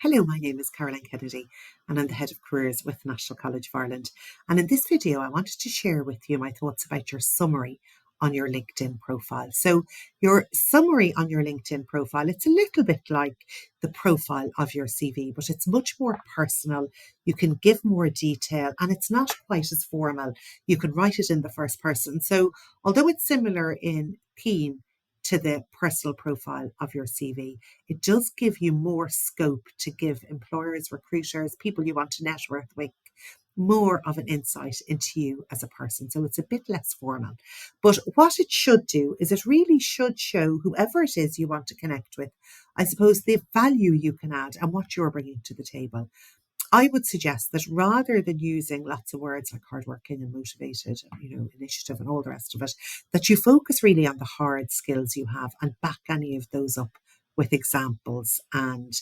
Hello, my name is Caroline Kennedy and I'm the Head of Careers with the National College of Ireland. And in this video, I wanted to share with you my thoughts about your summary on your LinkedIn profile. So your summary on your LinkedIn profile, it's a little bit like the profile of your CV, but it's much more personal. You can give more detail and it's not quite as formal. You can write it in the first person. So although it's similar in theme to the personal profile of your CV, it does give you more scope to give employers, recruiters, people you want to network with, more of an insight into you as a person. So it's a bit less formal. But what it should do is it really should show whoever it is you want to connect with, I suppose, the value you can add and what you're bringing to the table. I would suggest that rather than using lots of words like hardworking and motivated, initiative and all the rest of it, that you focus really on the hard skills you have and back any of those up with examples and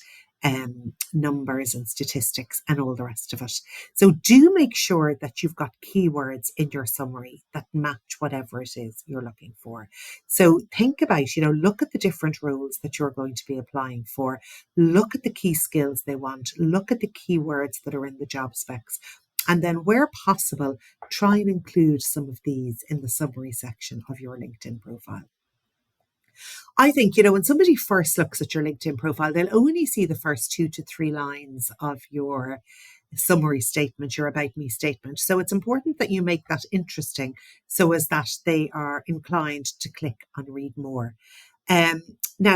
numbers and statistics and all the rest of it. So do make sure that you've got keywords in your summary that match whatever it is you're looking for. So think about, look at the different roles that you're going to be applying for. Look at the key skills they want. Look at the keywords that are in the job specs. And then where possible, try and include some of these in the summary section of your LinkedIn profile. I think, when somebody first looks at your LinkedIn profile, they'll only see the first 2 to 3 lines of your summary statement, your about me statement. So it's important that you make that interesting so as that they are inclined to click and read more. Now,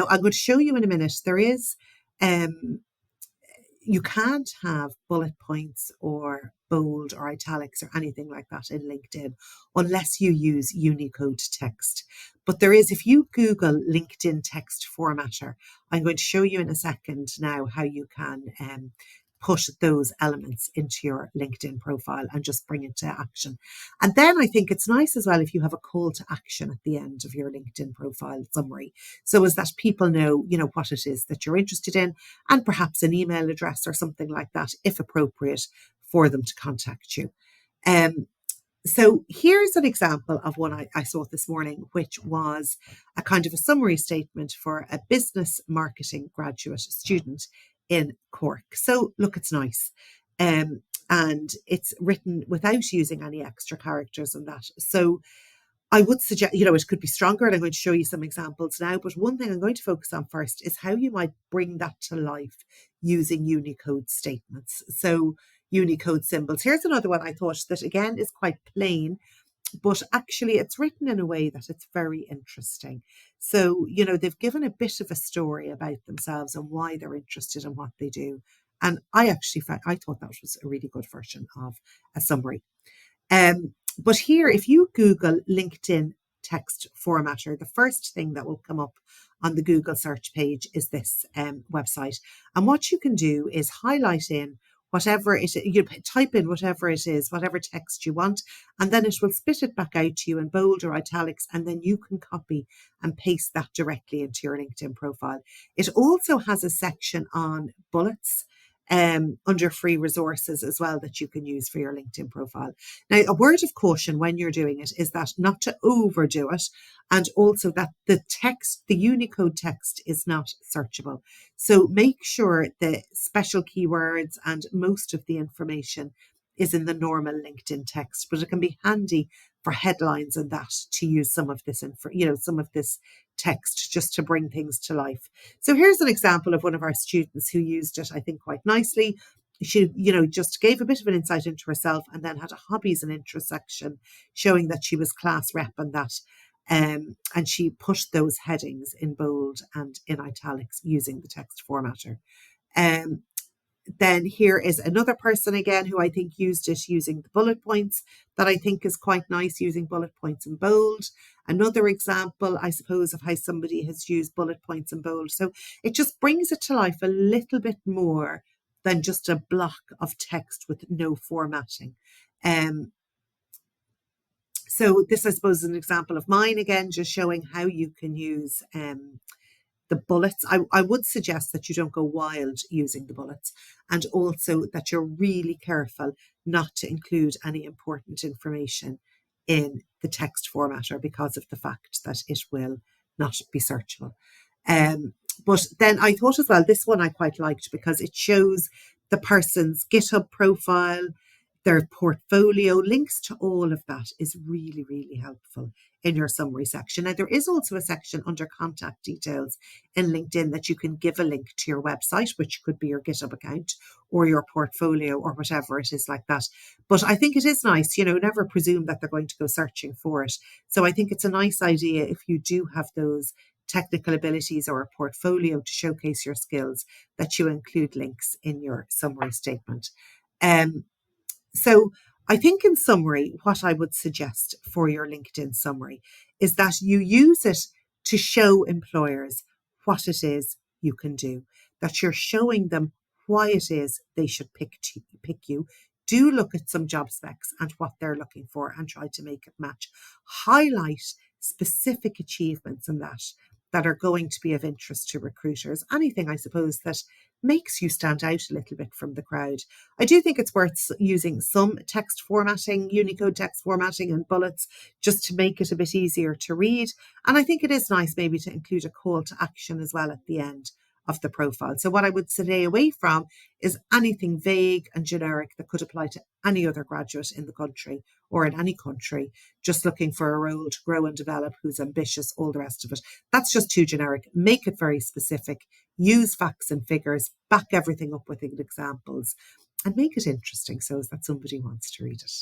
I'm going to show you in a minute, there is, you can't have bullet points or bold or italics or anything like that in LinkedIn unless you use Unicode text. But there is, if you Google LinkedIn text formatter, I'm going to show you in a second now how you can put those elements into your LinkedIn profile and just bring it to action. And then I think it's nice as well if you have a call to action at the end of your LinkedIn profile summary, so as that people know, what it is that you're interested in, and perhaps an email address or something like that, if appropriate, for them to contact you. So here's an example of one I saw this morning, which was a kind of a summary statement for a business marketing graduate student in Cork. So look, it's nice. And it's written without using any extra characters and that. So I would suggest, it could be stronger, and I'm going to show you some examples now. But one thing I'm going to focus on first is how you might bring that to life using Unicode statements. So Unicode symbols. Here's another one I thought that, again, is quite plain, but actually it's written in a way that it's very interesting. So, they've given a bit of a story about themselves and why they're interested in what they do. And I thought that was a really good version of a summary. But here, if you Google LinkedIn text formatter, the first thing that will come up on the Google search page is this website. And what you can do is highlight in whatever it is, you type in whatever it is, whatever text you want, and then it will spit it back out to you in bold or italics, and then you can copy and paste that directly into your LinkedIn profile. It also has a section on bullets under free resources as well that you can use for your LinkedIn profile. Now, a word of caution when you're doing it is that not to overdo it, and also that the Unicode text is not searchable. So make sure the special keywords and most of the information is in the normal LinkedIn text, but it can be handy for headlines and that to use some of this some of this text just to bring things to life. So here's an example of one of our students who used it, I think, quite nicely. She, just gave a bit of an insight into herself and then had a hobbies and interests section showing that she was class rep and that. And she pushed those headings in bold and in italics using the text formatter. Then here is another person again who I think used it using the bullet points that I think is quite nice, using bullet points in bold. Another example, I suppose, of how somebody has used bullet points in bold. So it just brings it to life a little bit more than just a block of text with no formatting. So this, I suppose, is an example of mine, again, just showing how you can use the bullets. I would suggest that you don't go wild using the bullets, and also that you're really careful not to include any important information in the text formatter because of the fact that it will not be searchable. But then I thought as well, this one I quite liked because it shows the person's GitHub profile, their portfolio, links to all of that is really, really helpful in your summary section. Now, there is also a section under contact details in LinkedIn that you can give a link to your website, which could be your GitHub account or your portfolio or whatever it is like that. But I think it is nice, never presume that they're going to go searching for it. So I think it's a nice idea if you do have those technical abilities or a portfolio to showcase your skills that you include links in your summary statement. So I think in summary, what I would suggest for your LinkedIn summary is that you use it to show employers what it is you can do, that you're showing them why it is they should pick you. Do look at some job specs and what they're looking for and try to make it match. Highlight specific achievements in that are going to be of interest to recruiters. Anything, I suppose, that makes you stand out a little bit from the crowd. I do think it's worth using some text formatting, Unicode text formatting and bullets just to make it a bit easier to read. And I think it is nice maybe to include a call to action as well at the end of the profile. So what I would stay away from is anything vague and generic that could apply to any other graduate in the country or in any country, just looking for a role to grow and develop, who's ambitious, all the rest of it. That's just too generic. Make it very specific. Use facts and figures, back everything up with examples, and make it interesting so that somebody wants to read it.